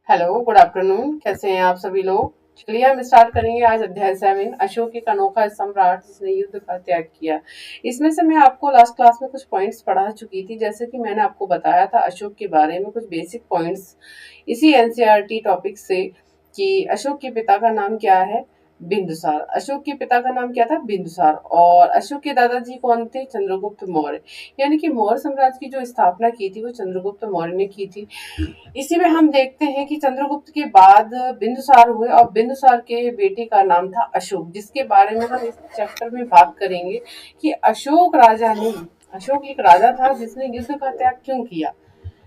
Hello, good afternoon. कैसे हैं आप सभी लोग? चलिए हम स्टार्ट करेंगे आज अध्याय 7, अशोक एक अनोखा सम्राट जिसने युद्ध का त्याग किया। इसमें से मैं आपको लास्ट क्लास में कुछ पॉइंट्स पढ़ा चुकी थी। जैसे कि मैंने आपको बताया था अशोक के बारे में कुछ बेसिक पॉइंट्स इसी एनसीईआरटी टॉपिक से, कि अशोक के पिता का नाम क्या है? बिंदुसार। अशोक के पिता का नाम क्या था? बिंदुसार। और अशोक के दादाजी कौन थे? चंद्रगुप्त मौर्य। यानी कि मौर्य साम्राज्य की जो स्थापना की थी वो चंद्रगुप्त मौर्य ने की थी। इसी में हम देखते हैं कि चंद्रगुप्त के बाद बिंदुसार हुए और बिंदुसार के बेटे का नाम था अशोक, जिसके बारे में हम इस चैप्टर में बात करेंगे कि अशोक एक राजा था जिसने युद्ध का त्याग क्यों किया।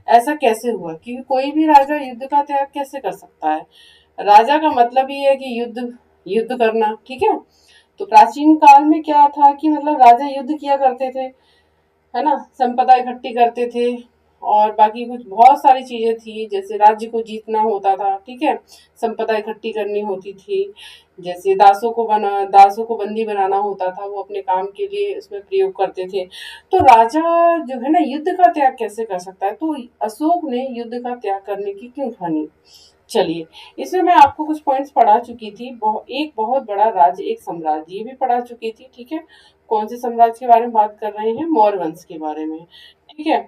ऐसा कैसे हुआ? क्योंकि कोई भी राजा युद्ध का त्याग कैसे कर सकता है? राजा का मतलब ही है कि युद्ध युद्ध करना, ठीक है। तो प्राचीन काल में क्या था कि मतलब राजा युद्ध किया करते थे, है ना, संपदा इकट्ठी करते थे और बाकी कुछ बहुत सारी चीजें थी। जैसे राज्य को जीतना होता था, ठीक है, संपदा इकट्ठी करनी होती थी। जैसे दासों को बंदी बनाना होता था, वो अपने काम के लिए उसमें प्रयोग करते थे। तो राजा जो है ना युद्ध का त्याग कैसे कर सकता है? तो अशोक ने युद्ध का त्याग करने की क्यों ठानी? चलिए, इसमें मैं आपको कुछ पॉइंट्स पढ़ा चुकी थी। एक बहुत बड़ा राज्य, एक साम्राज्य, ये भी पढ़ा चुकी थी, ठीक है। कौन से साम्राज्य के बारे में बात कर रहे हैं? मौर्य वंश के बारे में, ठीक है।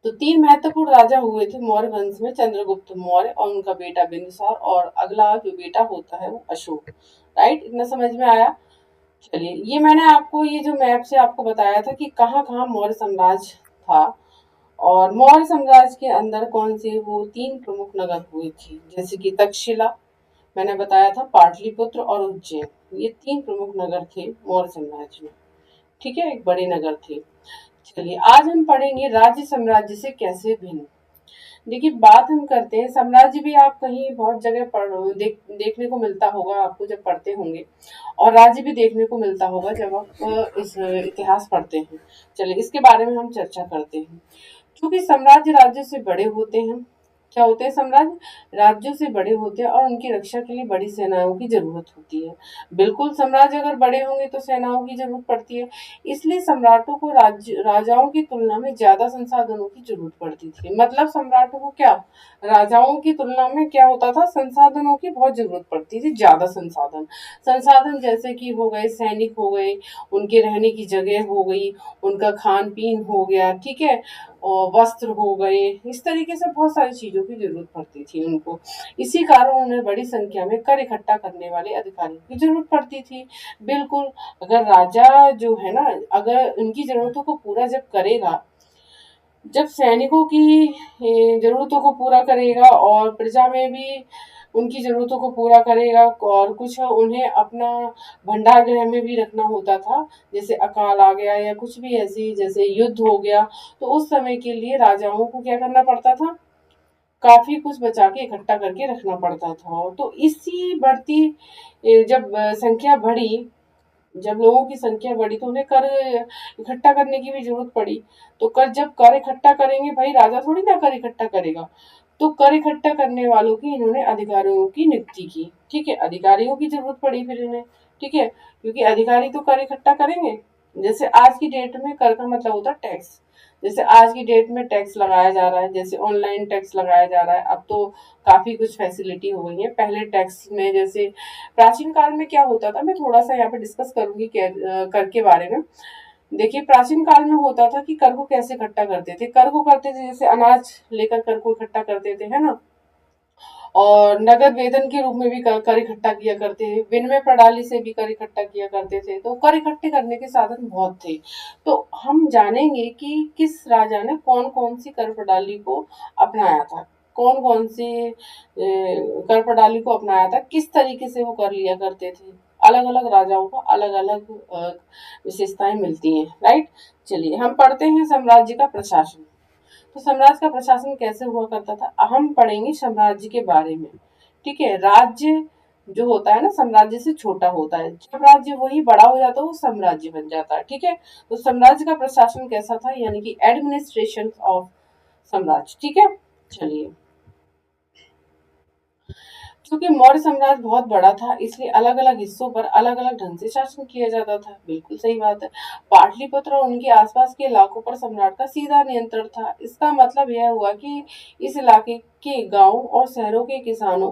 तो तीन महत्वपूर्ण राजा हुए थे मौर्य वंश में, चंद्रगुप्त मौर्य और उनका बेटा बिंदुसार, और अगला जो बेटा होता है वो अशोक। राइट, इतना समझ में आया? चलिए, ये मैंने आपको ये जो मैप से आपको बताया था कि कहाँ कहाँ मौर्य साम्राज्य था। और मौर्य साम्राज्य के अंदर कौन से वो तीन प्रमुख नगर हुए थे, जैसे कि तक्षशिला, मैंने बताया था, पाटलिपुत्र और उज्जैन। ये तीन प्रमुख नगर थे मौर्य साम्राज्य में, ठीक है, एक बड़े नगर थे। चलिए, आज हम पढ़ेंगे राज्य साम्राज्य से कैसे भिन्न। देखिए, बात हम करते हैं साम्राज्य भी, आप कहीं बहुत जगह देखने को मिलता होगा आपको जब पढ़ते होंगे, और राज्य भी देखने को मिलता होगा जब आप इस इतिहास पढ़ते हैं। चलिए, इसके बारे में हम चर्चा करते हैं। क्योंकि साम्राज्य राज्यों से बड़े होते हैं। क्या होते हैं? साम्राज्य राज्यों से बड़े होते हैं और उनकी रक्षा के लिए बड़ी सेनाओं की जरूरत होती है। बिल्कुल, साम्राज्य अगर बड़े होंगे तो सेनाओं की जरूरत पड़ती है। इसलिए सम्राटों को राजाओं की तुलना में ज्यादा संसाधनों की जरूरत पड़ती थी। मतलब सम्राटों को क्या, राजाओं की तुलना में क्या होता था, संसाधनों की बहुत जरूरत पड़ती थी, ज्यादा संसाधन। संसाधन जैसे कि हो गए सैनिक, हो गए उनके रहने की जगह, हो गई उनका खान पीन, हो गया, ठीक है, और वस्त्र हो गए। इस तरीके से बहुत सारी चीजों की जरूरत पड़ती थी उनको। इसी कारण उन्हें बड़ी संख्या में कर इकट्ठा करने वाले अधिकारियों की जरूरत पड़ती थी। बिल्कुल, अगर राजा जो है ना, अगर उनकी जरूरतों को पूरा जब करेगा, जब सैनिकों की जरूरतों को पूरा करेगा और प्रजा में भी उनकी जरूरतों को पूरा करेगा, और कुछ उन्हें अपना भंडार गृह में भी रखना होता था, जैसे अकाल आ गया या कुछ भी ऐसी, जैसे युद्ध हो गया, तो उस समय के लिए राजाओं को क्या करना पड़ता था, काफी कुछ बचा के इकट्ठा करके रखना पड़ता था। तो इसी बढ़ती जब संख्या बढ़ी, जब लोगों की संख्या बढ़ी तो उन्हें कर इकट्ठा करने की भी जरूरत पड़ी। तो जब कर इकट्ठा करेंगे, भाई राजा थोड़ी ना कर इकट्ठा करेगा, तो कर इकट्ठा करने वालों की इन्होंने अधिकारियों की नियुक्ति की, ठीक है, अधिकारियों की जरूरत पड़ी फिर इन्हें, ठीक है, क्योंकि अधिकारी तो कर इकट्ठा करेंगे। जैसे आज की डेट में कर का मतलब होता है टैक्स। जैसे आज की डेट में टैक्स लगाया जा रहा है, जैसे ऑनलाइन टैक्स लगाया जा रहा है, अब तो काफी कुछ फैसिलिटी हो गई है। पहले टैक्स में, जैसे प्राचीन काल में क्या होता था, मैं थोड़ा सा यहाँ पे डिस्कस करूंगी कर के बारे में। देखिए, प्राचीन काल में होता था कि कर को कैसे इकट्ठा करते थे। कर को करते थे जैसे अनाज लेकर कर को इकट्ठा करते थे, है ना, और नगद वेतन के रूप में भी कर इकट्ठा किया करते थे, विनिमय प्रणाली से भी कर इकट्ठा किया करते थे। तो कर इकट्ठे करने के साधन बहुत थे। तो हम जानेंगे कि किस राजा ने कौन कौन सी कर प्रणाली को अपनाया था, कौन कौन सी कर प्रणाली को अपनाया था, किस तरीके से वो कर लिया करते थे। अलग अलग राजाओं को अलग अलग विशेषताएं मिलती हैं, राइट। चलिए, हम पढ़ते हैं साम्राज्य का प्रशासन। तो साम्राज्य का प्रशासन कैसे हुआ करता था, हम पढ़ेंगे साम्राज्य के बारे में, ठीक है। राज्य जो होता है ना, साम्राज्य से छोटा होता है, जब राज्य वही बड़ा हो जाता है वो साम्राज्य बन जाता है, ठीक है। तो साम्राज्य का प्रशासन कैसा था, यानी कि एडमिनिस्ट्रेशन ऑफ साम्राज्य, ठीक है। चलिए, क्योंकि मौर्य साम्राज्य बहुत बड़ा था, इसलिए अलग अलग हिस्सों पर अलग अलग ढंग से शासन किया जाता था। बिल्कुल सही बात है। पाटलिपुत्र और उनके आसपास के इलाकों पर सम्राट का सीधा नियंत्रण था। इसका मतलब यह हुआ कि इस इलाके के गांव और शहरों के किसानों,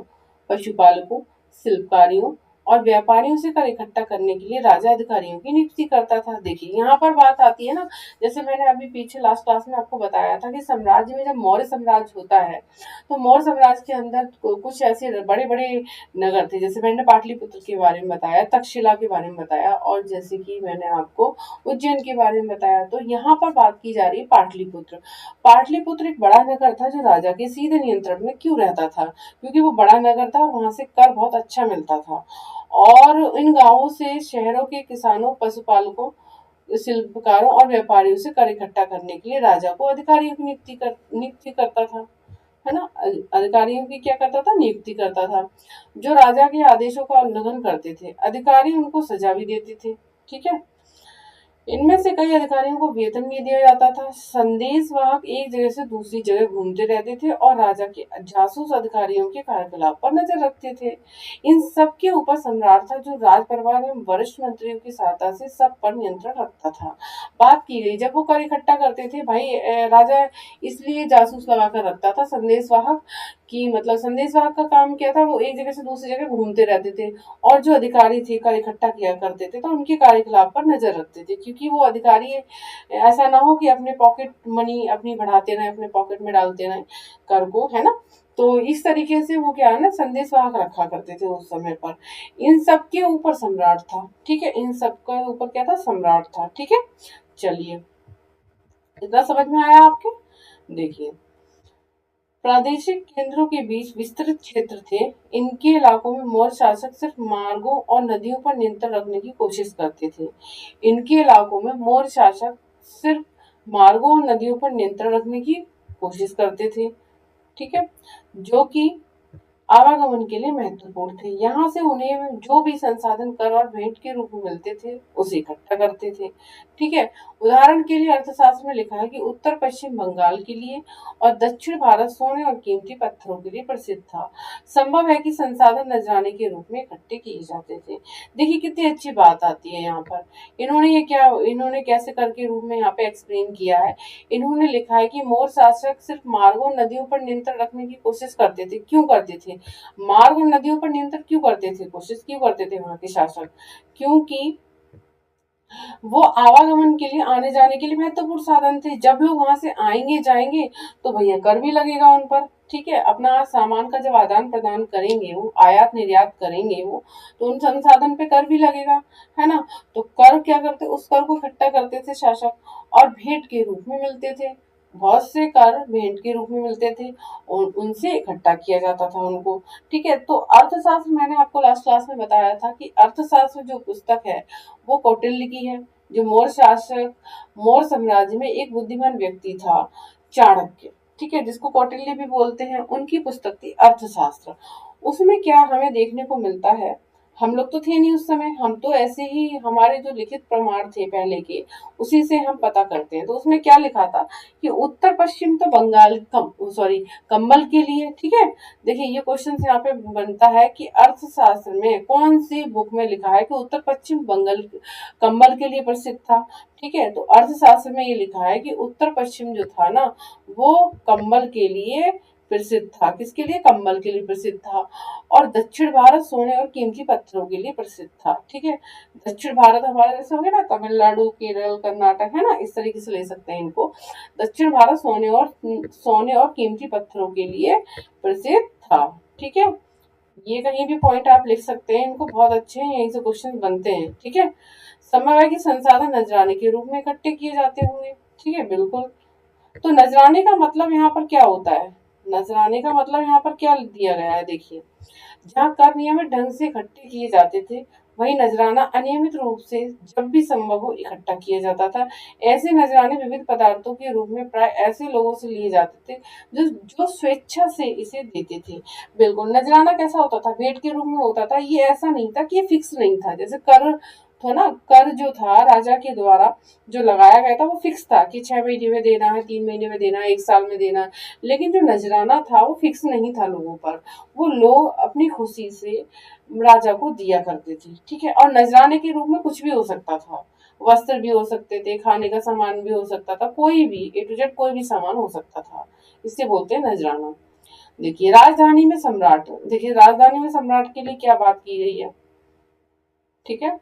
पशुपालकों, शिल्पकारियों और व्यापारियों से कर इकट्ठा करने के लिए राजा अधिकारियों की नियुक्ति करता था। देखिए यहाँ पर बात आती है ना, जैसे मैंने अभी पीछे लास्ट क्लास में आपको बताया था कि साम्राज्य में जब मौर्य साम्राज्य होता है तो मौर्य साम्राज्य के अंदर कुछ ऐसे बड़े बड़े नगर थे, जैसे मैंने पाटलिपुत्र के बारे में बताया, तक्षशिला के बारे में बताया, और जैसे कि मैंने आपको उज्जैन के बारे में बताया। तो यहाँ पर बात की जा रही है पाटलिपुत्र। पाटलिपुत्र एक बड़ा नगर था जो राजा के सीधे नियंत्रण में क्यों रहता था, क्योंकि वो बड़ा नगर था और वहां से कर बहुत अच्छा मिलता था। और इन गांवों से शहरों के किसानों, पशुपालकों, शिल्पकारों और व्यापारियों से कर इकट्ठा करने के लिए राजा को अधिकारियों की नियुक्ति करता था, है ना। अधिकारियों की क्या करता था, नियुक्ति करता था, जो राजा के आदेशों का उल्लंघन करते थे अधिकारी उनको सजा भी देते थे। ठीक है। इनमें से कई अधिकारियों को वेतन भी दिया जाता था। संदेश वाहक एक जगह से दूसरी जगह घूमते रहते थे और राजा के जासूस अधिकारियों के कार्यकलाप पर नजर रखते थे। इन सब के ऊपर सम्राट था, जो राज परिवार एवं वरिष्ठ मंत्रियों की सहायता से सब पर नियंत्रण रखता था। बात की गई जब वो कर इकट्ठा करते थे भाई, राजा इसलिए जासूस लगा कर रखता था संदेश वाहक की, मतलब संदेश वाहक का काम क्या था, वो एक जगह से दूसरी जगह घूमते रहते थे और जो अधिकारी थे कर इकट्ठा किया करते थे तो उनके कार्यकलाप पर नजर रखते थे, क्योंकि वो अधिकारी ऐसा ना हो कि अपने पॉकेट मनी अपनी बढ़ाते रहे, अपने पॉकेट में डालते रहे कर को, है ना। तो इस तरीके से वो क्या है ना, संदेश वाहक रखा करते थे उस समय पर। इन सब के ऊपर सम्राट था। ठीक है, इन सब के ऊपर क्या था, सम्राट था। ठीक है, चलिए, इतना समझ में आया आपके। देखिए, प्रादेशिक केंद्रों के बीच विस्तृत क्षेत्र थे। इनके इलाकों में मौर्य शासक सिर्फ मार्गों और नदियों पर नियंत्रण रखने की कोशिश करते थे। इनके इलाकों में मौर्य शासक सिर्फ मार्गों और नदियों पर नियंत्रण रखने की कोशिश करते थे। ठीक है, जो कि आवागमन के लिए महत्वपूर्ण थे। यहाँ से उन्हें जो भी संसाधन कर और भेंट के रूप में मिलते थे उसे इकट्ठा करते थे। ठीक है, उदाहरण के लिए अर्थशास्त्र में लिखा है कि उत्तर पश्चिम बंगाल के लिए और दक्षिण भारत सोने और कीमती पत्थरों के लिए प्रसिद्ध था। संभव है कि संसाधन नजराने के रूप में इकट्ठे किए जाते थे। देखिए कितनी अच्छी बात आती है यहाँ पर। इन्होंने कैसे कर के रूप में यहाँ पे एक्सप्लेन किया है। इन्होंने लिखा है कि मौर्य शासक सिर्फ मार्गों नदियों पर नियंत्रण रखने की कोशिश करते थे। क्यों करते थे, मार्ग और नदियों पर नियंत्रण क्यों करते थे, कोशिश क्यों करते थे वहां के शासक, क्योंकि वो आवागमन के लिए, आने जाने के लिए महत्वपूर्ण साधन थे। जब लोग वहां से आएंगे जाएंगे तो भैया कर भी लगेगा उन पर। ठीक है, अपना सामान का जब आदान प्रदान करेंगे, वो आयात निर्यात करेंगे वो, तो उन संसाधन पे कर भी लगेगा, है ना। तो कर क्या करते, उस कर को इकट्ठा करते थे शासक और भेंट के रूप में मिलते थे। बहुत से कर भेंट के रूप में मिलते थे और उनसे इकट्ठा किया जाता था उनको। ठीक है, तो अर्थशास्त्र मैंने आपको लास्ट क्लास में बताया था कि अर्थशास्त्र जो पुस्तक है वो कौटिल्य की है, जो मौर्य शासक, मौर्य साम्राज्य में एक बुद्धिमान व्यक्ति था, चाणक्य। ठीक है, जिसको कौटिल्य भी बोलते हैं, उनकी पुस्तक थी अर्थशास्त्र। उसमें क्या हमें देखने को मिलता है, हम लोग तो थे नहीं उस समय, हम तो ऐसे ही हमारे जो लिखित प्रमाण थे पहले के उसी से हम पता करते हैं। तो उसमें क्या लिखा था कि उत्तर पश्चिम तो बंगाल सॉरी कंबल के लिए। ठीक है, देखिए ये क्वेश्चन यहाँ पे बनता है कि अर्थशास्त्र में कौन सी बुक में लिखा है कि उत्तर पश्चिम बंगाल कंबल के लिए प्रसिद्ध था। ठीक है, तो अर्थशास्त्र में ये लिखा है कि उत्तर पश्चिम जो था ना वो कंबल के लिए प्रसिद्ध था। किसके लिए, कंबल के लिए प्रसिद्ध था। और दक्षिण भारत सोने और कीमती पत्थरों के लिए प्रसिद्ध था। ठीक है, दक्षिण भारत हमारे जैसे हो गया ना, तमिलनाडु, केरल, कर्नाटक, है ना, इस तरीके से ले सकते हैं इनको। दक्षिण भारत सोने और कीमती पत्थरों के लिए प्रसिद्ध था। ठीक है, ये कहीं भी पॉइंट आप लिख सकते हैं, इनको बहुत अच्छे हैं, यहीं से क्वेश्चन बनते हैं। ठीक है, समय के संसाधन नजराने के रूप में इकट्ठे किए जाते होंगे। ठीक है, बिल्कुल। तो नजराने का मतलब यहाँ पर क्या होता है, नजराने का मतलब यहाँ पर क्या दिया गया है, देखिए, जहाँ कर नियमित ढंग से इकट्ठे किए जाते थे वही नजराना अनियमित रूप से जब भी संभव हो इकट्ठा किया जाता था। ऐसे नजराने विविध पदार्थों के रूप में प्राय ऐसे लोगों से लिए जाते थे जो जो स्वेच्छा से इसे देते थे। बिल्कुल, नजराना कैसा होता था, भेंट के रूप में होता था। ये ऐसा नहीं था कि ये फिक्स नहीं था, जैसे कर तो ना कर जो था राजा के द्वारा जो लगाया गया था वो फिक्स था कि 6 महीने में देना है, 3 महीने में देना है, 1 साल में देना है। लेकिन जो नजराना था वो फिक्स नहीं था लोगों पर, वो लोग अपनी खुशी से राजा को दिया करते थे, ठीक है। और नजराने के रूप में कुछ भी हो सकता था, वस्त्र भी हो सकते थे, खाने का सामान भी हो सकता था, कोई भी ए टू जेड कोई भी सामान हो सकता था, इसे बोलते हैं नजराना। देखिए राजधानी में सम्राट, देखिए राजधानी में सम्राट के लिए क्या बात की गई है, ठीक है।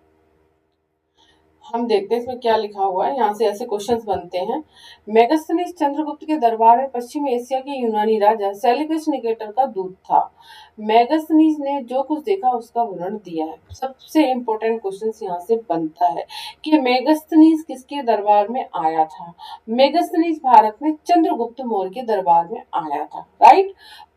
हम देखते हैं इसमें क्या लिखा हुआ है, यहाँ से ऐसे क्वेश्चंस बनते हैं। मेगास्थनीज चंद्रगुप्त के दरबार में पश्चिमी एशिया के यूनानी राजा सेलिकस निकेटर का दूत था। मेगास्थनीज ने जो कुछ देखा उसका वर्णन दिया है। सबसे इंपॉर्टेंट क्वेश्चन यहाँ से बनता है कि मेगास्थनीज किसके दरबार में आया था। मेगास्थनीज भारत में चंद्रगुप्त मौर्य के दरबार में आया था, राइट।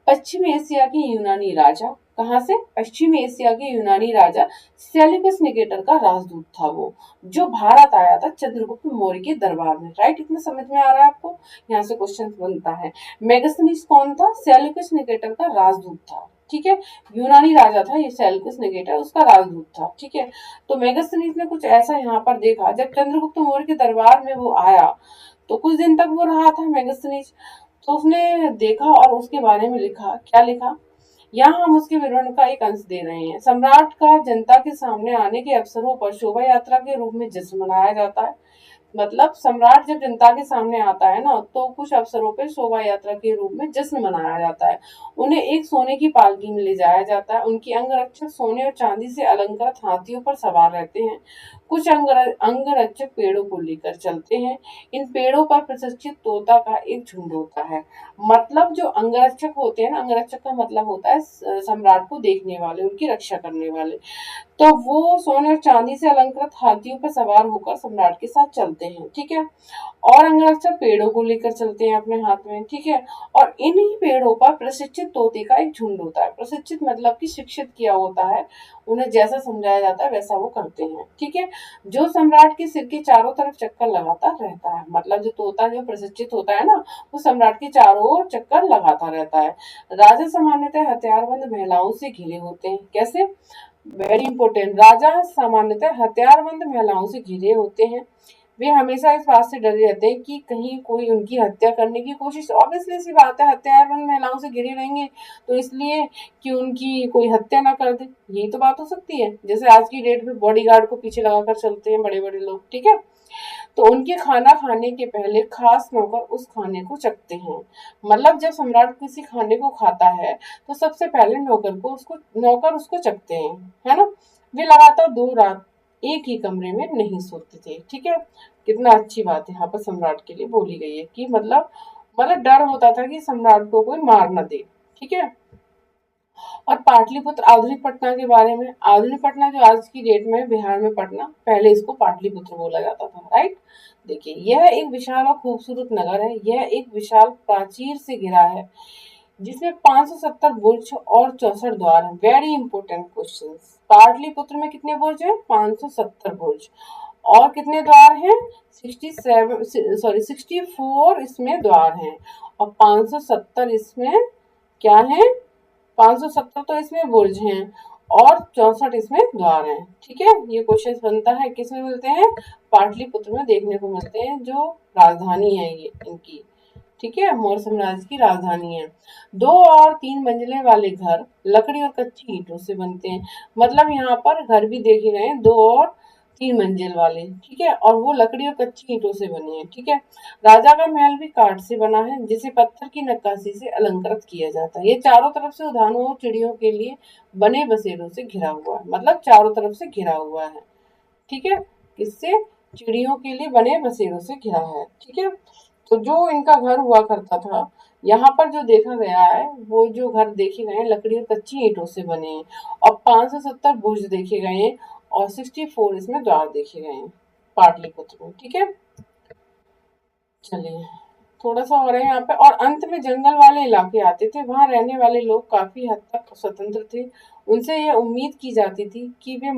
पश्चिमी एशिया के यूनानी राजा, कहाँ से, पश्चिमी एशिया के यूनानी राजा सेलिकस निकेटर का राजदूत था वो, जो भारत आया था चंद्रगुप्त मौर्य के दरबार में, राइट। इतना समझ में आ रहा है आपको, यहाँ से क्वेश्चन बनता है। मेगास्थनीज कौन था, सेलिकस निकेटर का राजदूत था, ठीक है। यूनानी राजा था ये सेलिकस निकेटर, उसका राजदूत था, ठीक है। तो मेगास्थनीज ने कुछ ऐसा यहाँ पर देखा, जब चंद्रगुप्त मौर्य के दरबार में वो आया तो कुछ दिन तक वो रहा था मेगास्थनीज, तो उसने देखा और उसके बारे में लिखा। क्या लिखा, यहाँ हम उसके विवरण का एक अंश दे रहे हैं। सम्राट का जनता के सामने आने के अवसरों पर शोभा यात्रा के रूप में जश्न मनाया जाता है। मतलब सम्राट जब जनता के सामने आता है ना, तो कुछ अवसरों पे शोभा यात्रा के रूप में जश्न मनाया जाता है। उन्हें एक सोने की पालकी में ले जाया जाता है, उनकी अंगरक्षक सोने और चांदी से अलंकृत हाथियों पर सवार रहते हैं। कुछ अंगरक्षक पेड़ों को लेकर चलते हैं। इन पेड़ों पर प्रशिक्षित तोता का एक झुंड होता है। मतलब जो अंगरक्षक होते हैं ना, अंगरक्षक का मतलब होता है सम्राट को देखने वाले, उनकी रक्षा करने वाले। तो वो सोने और चांदी से अलंकृत हाथियों पर सवार होकर सम्राट के साथ चलते हैं, ठीक है। और अंगरक्षक पेड़ों को लेकर चलते हैं अपने हाथ में, ठीक है। और इन्हीं पेड़ों पर प्रशिक्षित तोते का एक झुंड होता है। प्रशिक्षित मतलब कि शिक्षित किया होता है, उन्हें जैसा समझाया जाता है वैसा वो करते हैं, ठीक है। जो सम्राट के सिर के चारों तरफ चक्कर लगाता रहता है। मतलब जो तोता जो प्रशिक्षित होता है ना, वो सम्राट के चारों ओर चक्कर लगाता रहता है। राजा सामान्यतः हथियारबंद महिलाओं से घिरे होते हैं। कैसे, वेरी इंपॉर्टेंट, राजा सामान्यतः हथियारबंद महिलाओं से घिरे होते हैं। वे हमेशा इस बात से डरे रहते हैं कि कहीं कोई उनकी हत्या करने की कोशिश, ऑब्वियसली सी बात है, हथियारबंद महिलाओं से घिरे रहेंगे तो इसलिए कि उनकी कोई हत्या ना कर दे, यही तो बात हो सकती है। जैसे आज की डेट में बॉडीगार्ड को पीछे लगाकर चलते हैं बड़े बड़े लोग, ठीक है। तो उनके खाना खाने के पहले खास नौकर उस खाने को चखते हैं। मतलब जब सम्राट किसी खाने को खाता है तो सबसे पहले नौकर उसको चखते हैं, है ना। वे लगातार 2 रात एक ही कमरे में नहीं सोते थे, ठीक है। कितना अच्छी बात है यहाँ पर सम्राट के लिए बोली गई है कि मतलब डर होता था कि सम्राट को कोई मार ना दे, ठीक है। और पाटलिपुत्र आधुनिक पटना के बारे में, आधुनिक पटना जो आज की डेट में बिहार में पटना, पहले इसको पाटलिपुत्र बोला जाता था, राइट। देखिए यह एक विशाल और खूबसूरत नगर है। यह एक विशाल प्राचीर से घिरा है जिसमें 570 बुर्ज और 64 द्वार हैं। वेरी इंपॉर्टेंट क्वेश्चन, पाटलिपुत्र में कितने बुर्ज हैं, 570 बुर्ज, और कितने द्वार हैं, 64 इसमें द्वार हैं, और 570 इसमें क्या है, 570 तो इसमें बुर्ज हैं और 64 इसमें द्वार हैं, ठीक है। ये क्वेश्चन बनता है, किसमें मिलते हैं, पाटलिपुत्र में देखने को मिलते हैं, जो राजधानी है ये इनकी, ठीक है, मौर्य साम्राज्य की राजधानी है। 2 और 3 मंजिले वाले घर लकड़ी और कच्ची ईंटों से बनते हैं। मतलब यहाँ पर घर भी देखे गए हैं 2 और 3 मंजिल वाले, ठीक है, और वो लकड़ी और कच्ची ईंटों से बने हैं, ठीक है। राजा का महल भी काठ से बना है जिसे पत्थर की नक्काशी से अलंकृत किया जाता है। ये चारों तरफ से उद्यानों और चिड़ियों के लिए बने बसेरों से घिरा हुआ है। मतलब चारों तरफ से घिरा हुआ है, ठीक है, किससे, चिड़ियों के लिए बने बसेरों से घिरा है, ठीक है। तो जो इनका घर हुआ करता था, यहाँ पर जो देखा गया है, वो जो घर देखे गए हैं लकड़ी और कच्ची ईंटों से बने हैं, और 570 बुर्ज देखे गए हैं, और 64 इसमें द्वार देखे गए हैं पाटलिपुत्र में, ठीक है। चलिए थोड़ा सा हो रहा है यहाँ पे, और अंत में जंगल वाले इलाके आते थे। वहां रहने वाले लोग काफी हद तक स्वतंत्र थे। उनसे यह उम्मीद की जाती थी कि वे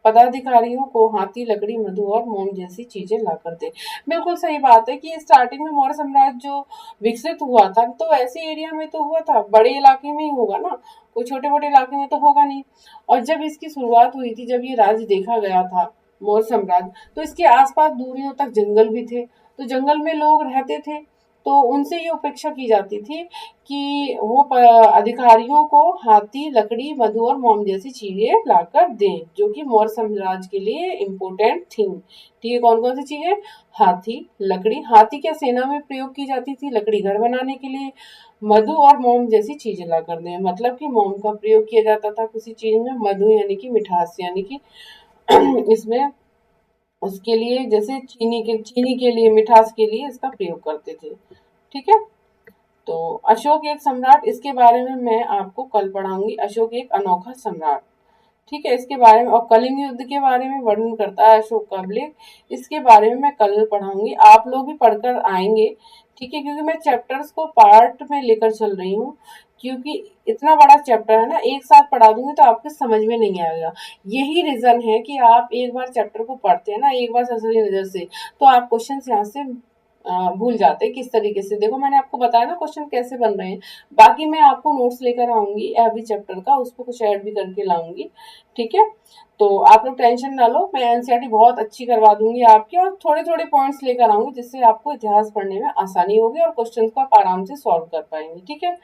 पदाधिकारियों को हाथी, लकड़ी, मधु और मोम जैसी चीजें ला कर दे। बिल्कुल सही बात है कि स्टार्टिंग में मौर्य साम्राज्य जो विकसित हुआ था तो ऐसे एरिया में तो हुआ था, बड़े इलाके में ही होगा ना, कोई छोटे मोटे इलाके में तो होगा नहीं। और जब इसकी शुरुआत हुई थी, जब ये राज्य देखा गया था मौर्य साम्राज्य, तो इसके आसपास दूरियों तक जंगल भी थे, तो जंगल में लोग रहते थे, तो उनसे ये अपेक्षा की जाती थी कि वो अधिकारियों को हाथी, लकड़ी, मधु और मोम जैसी चीजें लाकर दें, जो कि मौर्य साम्राज्य के लिए इम्पोर्टेंट थी। ठीक है, कौन कौन सी चीजें? हाथी, लकड़ी, हाथी क्या सेना में प्रयोग की जाती थी, लकड़ी घर बनाने के लिए, मधु और मोम जैसी चीजें लाकर दें। मतलब कि मोम का प्रयोग किया जाता था किसी चीज में, मधु यानी कि मिठास, यानी कि इसमें उसके लिए, जैसे चीनी के लिए, मिठास के लिए इसका प्रयोग करते थे। ठीक है, तो अशोक एक सम्राट, इसके बारे में मैं आपको कल पढ़ाऊंगी। अशोक एक अनोखा सम्राट, ठीक है, इसके बारे में। और कलिंग युद्ध के बारे में वर्णन करता है अशोक का अभिलेख, इसके बारे में मैं कल पढ़ाऊंगी, आप लोग भी पढ़कर आएंगे। ठीक है, क्योंकि मैं चैप्टर्स को पार्ट में लेकर चल रही हूँ, क्योंकि इतना बड़ा चैप्टर है ना, एक साथ पढ़ा दूंगी तो आपको समझ में नहीं आएगा। यही रीजन है कि आप एक बार चैप्टर को पढ़ते हैं ना, एक बार सरसरी नजर से, तो आप क्वेश्चन यहाँ से भूल जाते हैं किस तरीके से। देखो मैंने आपको बताया ना क्वेश्चन कैसे बन रहे हैं। बाकी मैं आपको नोट्स लेकर आऊंगी एवरी चैप्टर का, उस पर कुछ ऐड भी करके लाऊंगी। ठीक है, तो आप लोग टेंशन ना लो, मैं एनसीईआरटी बहुत अच्छी करवा दूंगी आपकी, और थोड़े थोड़े पॉइंट्स लेकर आऊंगी जिससे आपको इतिहास पढ़ने में आसानी होगी और क्वेश्चन को आप आराम से सॉल्व कर पाएंगे। ठीक है,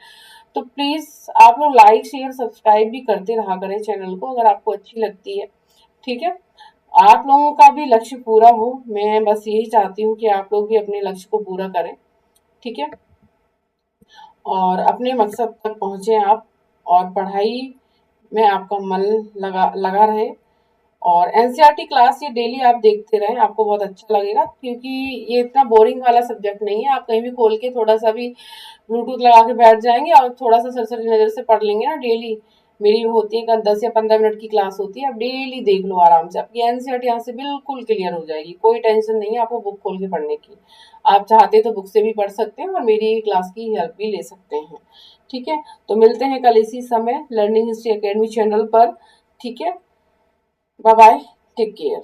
तो प्लीज आप लोग लाइक, शेयर, सब्सक्राइब भी करते रहा करें चैनल को, अगर आपको अच्छी लगती है। ठीक है, आप लोगों का भी लक्ष्य पूरा हो, मैं बस यही चाहती हूँ कि आप लोग भी अपने लक्ष्य को पूरा करें। ठीक है, और अपने मकसद तक पहुंचे आप, और पढ़ाई में आपका मन लगा लगा रहे। और एनसीईआरटी क्लास ये डेली आप देखते रहें, आपको बहुत अच्छा लगेगा, क्योंकि ये इतना बोरिंग वाला सब्जेक्ट नहीं है। आप कहीं भी खोल के थोड़ा सा भी ब्लूटूथ लगा के बैठ जाएंगे और थोड़ा सा सरसरी नजर से पढ़ लेंगे ना, डेली मेरी होती है 10 या 15 मिनट की क्लास होती है, आप डेली देख लो आराम से, आपकी एनसीईआरटी यहाँ से बिल्कुल क्लियर हो जाएगी। कोई टेंशन नहीं है आपको बुक खोल के पढ़ने की, आप चाहते तो बुक से भी पढ़ सकते हैं और मेरी क्लास की हेल्प भी ले सकते हैं। ठीक है, तो मिलते हैं कल इसी समय लर्निंग हिस्ट्री एकेडमी चैनल पर। ठीक है, बाय बाय, टेक केयर।